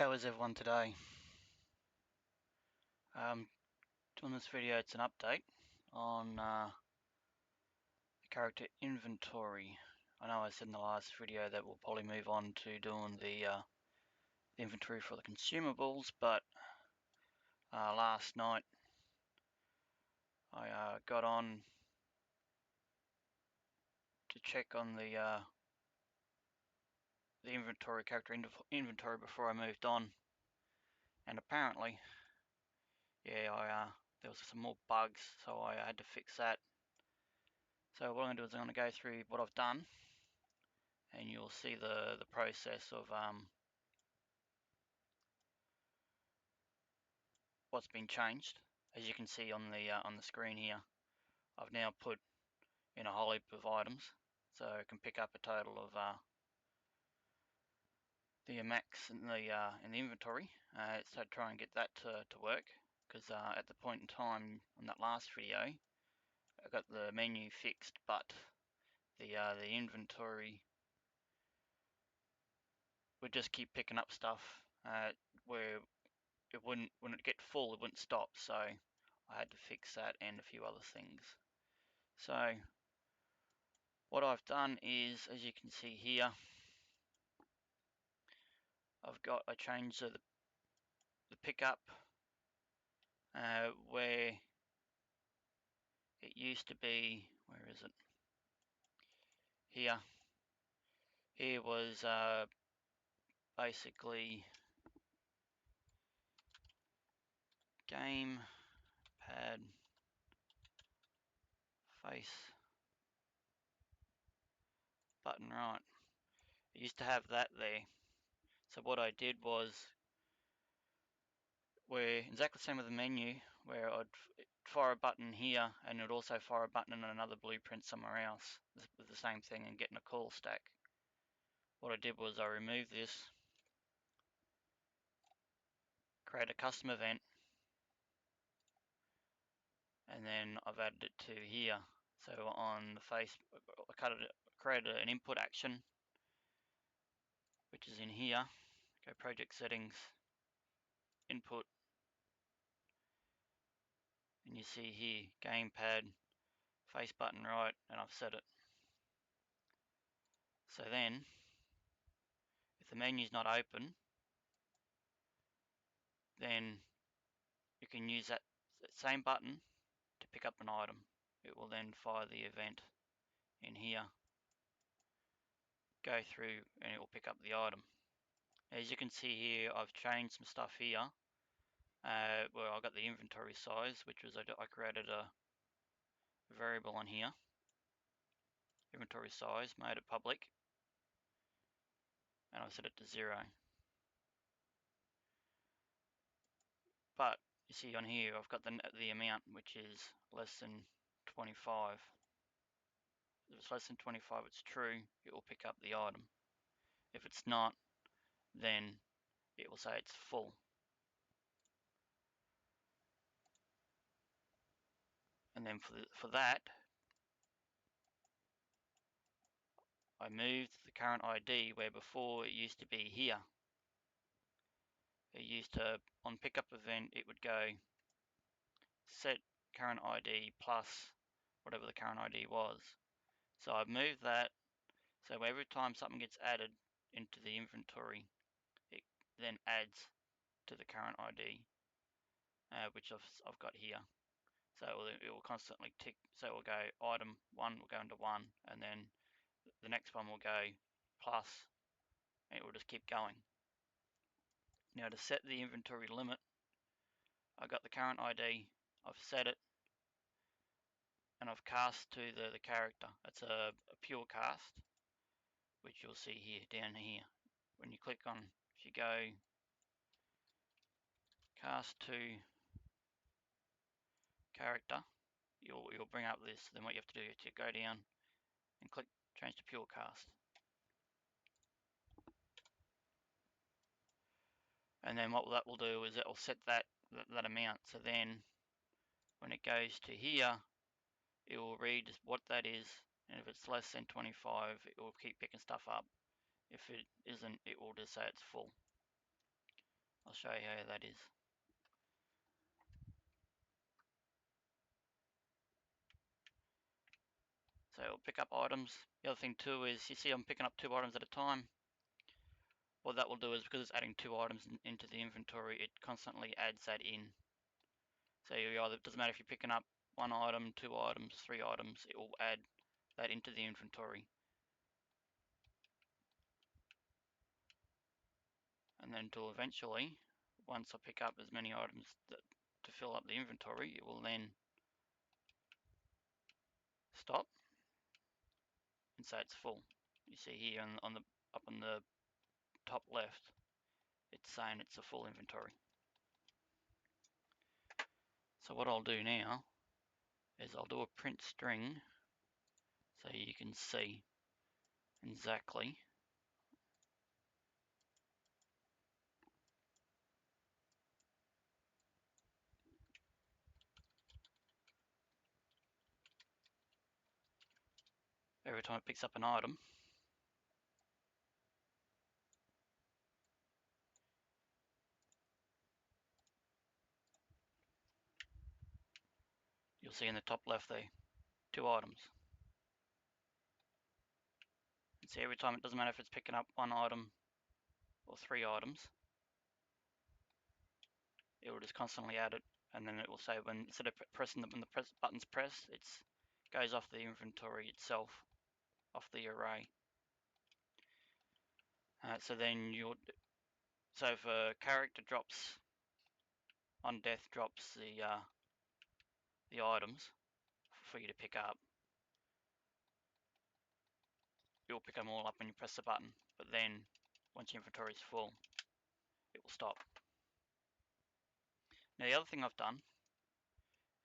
How is everyone today? Doing this video, it's an update on the character inventory. I know I said in the last video that we'll probably move on to doing the inventory for the consumables, but last night I got on to check on the inventory, character inventory before I moved on, and apparently, yeah, there was some more bugs, so I had to fix that. So what I'm going to do is I'm going to go through what I've done, and you'll see the process of what's been changed. As you can see on the screen here, I've now put in a whole heap of items, so I can pick up a total of the max in the inventory. So try and get that to work, because at the point in time on that last video, I got the menu fixed, but the inventory would just keep picking up stuff where it wouldn't, when it get full, it wouldn't stop. So I had to fix that and a few other things. So what I've done is, as you can see here, I changed the pickup where it used to be. Where is it? Here. Here was basically game pad face button right. It used to have that there. So what I did was, where exactly the same with the menu, where I'd fire a button here and it would also fire a button in another blueprint somewhere else with the same thing and getting a call stack. What I did was I removed this, create a custom event, and then I've added it to here. So on the face, I created an input action, which is in here. Go project settings, input, and you see here gamepad face button right, and I've set it. So then, if the menu's not open, then you can use that same button to pick up an item. It will then fire the event in here, go through, and it will pick up the item. As you can see here, I've changed some stuff here. Where I got the inventory size, which was I created a variable on here, inventory size, made it public, and I set it to 0. But you see on here, I've got the amount, which is less than 25. If it's less than 25, it's true, it will pick up the item. If it's not, then it will say it's full. And then for that, I moved the current ID, where before it used to be here. It used to, on pickup event, it would go set current ID plus whatever the current ID was. So I've moved that, so every time something gets added into the inventory, it then adds to the current ID, which I've got here. So it will constantly tick, so it will go item 1 will go into 1, and then the next one will go plus, and it will just keep going. Now to set the inventory limit, I've got the current ID, I've set it, and I've cast to the character. It's a pure cast, which you'll see here, down here. When you click on, if you go cast to character, you'll bring up this. Then what you have to do is to go down and click change to pure cast. And then what that will do is it will set that amount. So then when it goes to here, it will read what that is, and if it's less than 25, it will keep picking stuff up. If it isn't, it will just say it's full. I'll show you how that is. So it'll pick up items. The other thing too is, you see I'm picking up 2 items at a time. What that will do is, because it's adding 2 items into the inventory, it constantly adds that in. So it doesn't matter if you're picking up 1 item, 2 items, 3 items, it will add that into the inventory. And then until eventually, once I pick up as many items to fill up the inventory, it will then stop and say it's full. You see here up on the top left, it's saying it's a full inventory. So what I'll do now is I'll do a print string so you can see exactly every time it picks up an item. You'll see in the top left there, 2 items. And see, every time, it doesn't matter if it's picking up 1 item or 3 items, it will just constantly add it, and then it will say when, instead of pressing when the button's pressed, it goes off the inventory itself, off the array. So if a character drops on death, drops the items for you to pick up, you'll pick them all up when you press the button. But then, once your inventory is full, it will stop. Now the other thing I've done,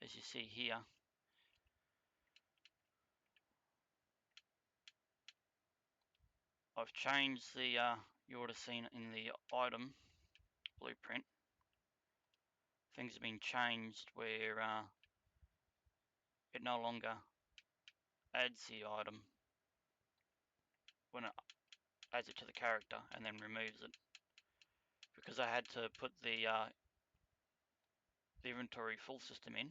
as you see here, I've changed the, you would have seen in the item blueprint, things have been changed where it no longer adds the item when it adds it to the character and then removes it. Because I had to put the inventory full system in,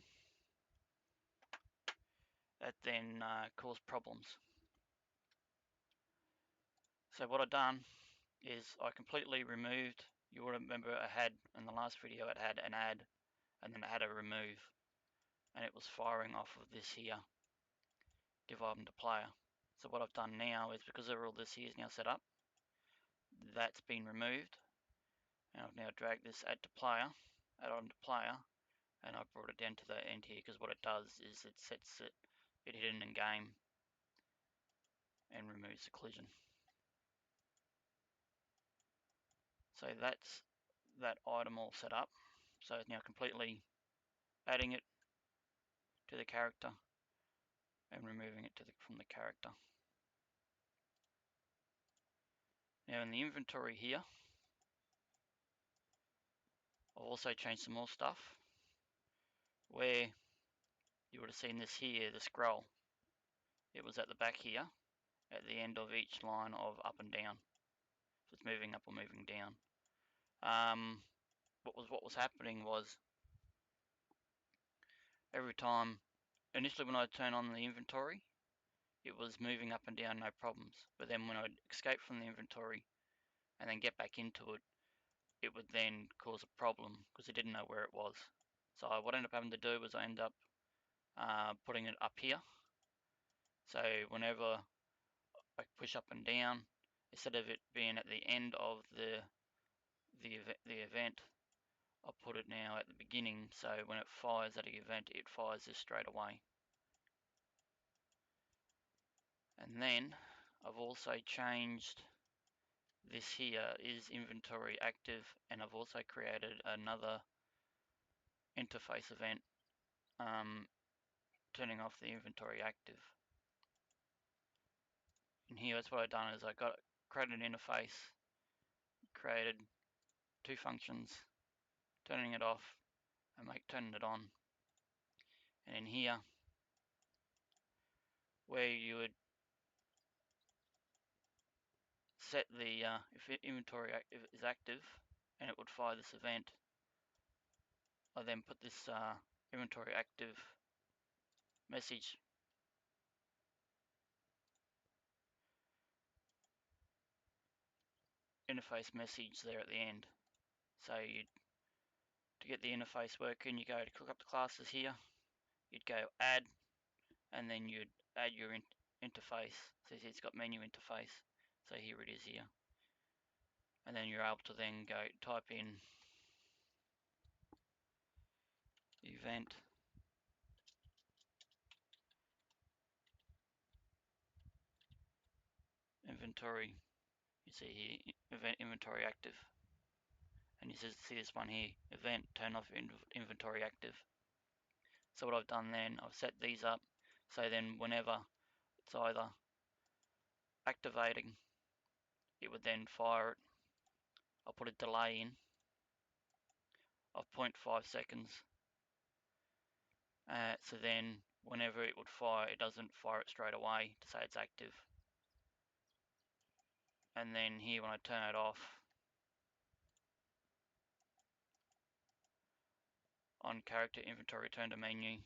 that then caused problems. So what I've done is I completely removed, you will remember I had in the last video, it had an add and then it had a remove, and it was firing off of this here, give item to player. So what I've done now is, because all this here is now set up, that's been removed, and I've now dragged this add item to player, and I brought it down to the end here, because what it does is it sets it hidden in game and removes the collision. So that's that item all set up. So it's now completely adding it to the character and removing it from the character. Now in the inventory here, I've also changed some more stuff, where you would have seen this here, the scroll. It was at the back here, at the end of each line of up and down. So it's moving up or moving down. What was happening was, every time, initially when I turn on the inventory, it was moving up and down, no problems. But then when I'd escape from the inventory and then get back into it, it would then cause a problem because it didn't know where it was. So what I ended up having to do was I ended up putting it up here. So whenever I push up and down, instead of it being at the end of the event, I'll put it now at the beginning, so when it fires at an event, it fires this straight away. And then I've also changed this here is inventory active, and I've also created another interface event turning off the inventory active. And here, that's what I've done, is I created an interface, created 2 functions, turning it off and turning it on. And in here, where you would set the if inventory is active, and it would fire this event. I then put this inventory active message interface message there at the end. So to get the interface working, you go to click up the classes here, you'd go add, and then you'd add your interface. So it's got menu interface. So here it is here. And then you're able to then go type in event inventory. You see here event inventory active, and you see this one here, event turn off inventory active. So what I've done then, I've set these up so then whenever it's either activating, it would then fire it. I'll put a delay in of 0.5 seconds. So then whenever it would fire, it doesn't fire it straight away to say it's active. And then here when I turn it off, on character inventory return to menu,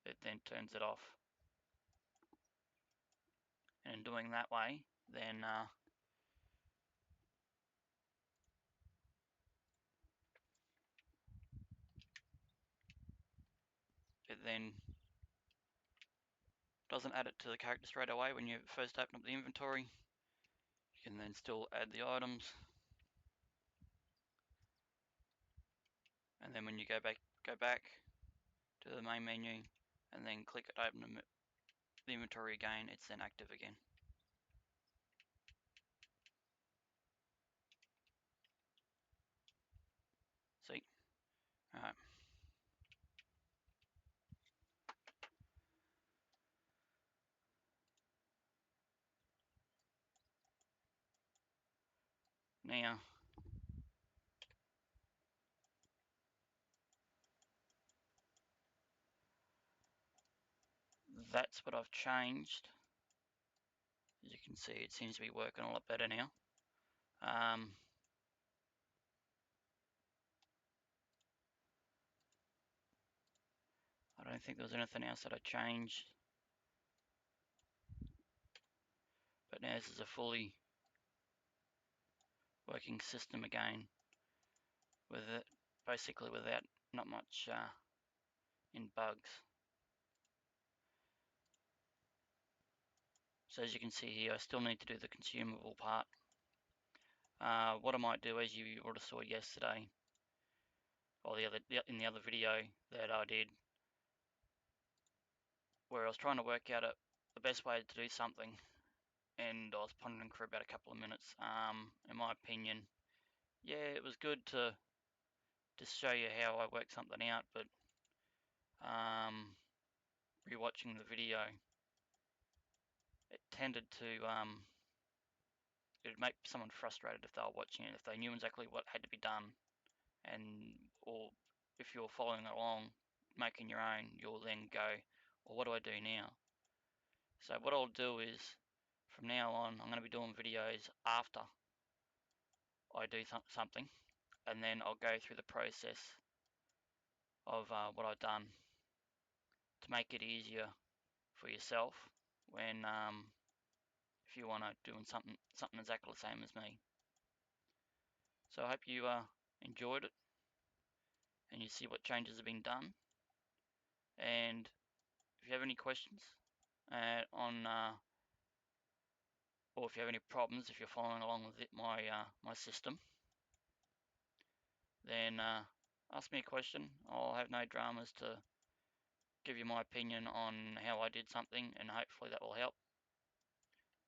it then turns it off. And in doing that way, then it then doesn't add it to the character straight away when you first open up the inventory. You can then still add the items. And then when you go back to the main menu and then click it open the inventory again, it's then active again. See? Alright. Now, that's what I've changed. As you can see, it seems to be working a lot better now. I don't think there was anything else that I changed. But now this is a fully working system again, with it basically without not much in bugs. So as you can see here, I still need to do the consumable part. What I might do, as you already saw yesterday, or in the other video that I did, where I was trying to work out the best way to do something, and I was pondering for about a couple of minutes. In my opinion, yeah, it was good to just show you how I work something out, but rewatching the video, it tended to it'd make someone frustrated if they were watching it, if they knew exactly what had to be done, or if you're following along, making your own, you'll then go, well, what do I do now? So what I'll do is, from now on, I'm going to be doing videos after I do something, and then I'll go through the process of what I've done to make it easier for yourself when if you want to do something exactly the same as me. So I hope you enjoyed it and you see what changes have been done. And if you have any questions on or if you have any problems, if you're following along with my system, then ask me a question. I'll have no dramas to give you my opinion on how I did something, and hopefully that will help.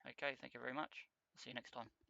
Okay, thank you very much. See you next time.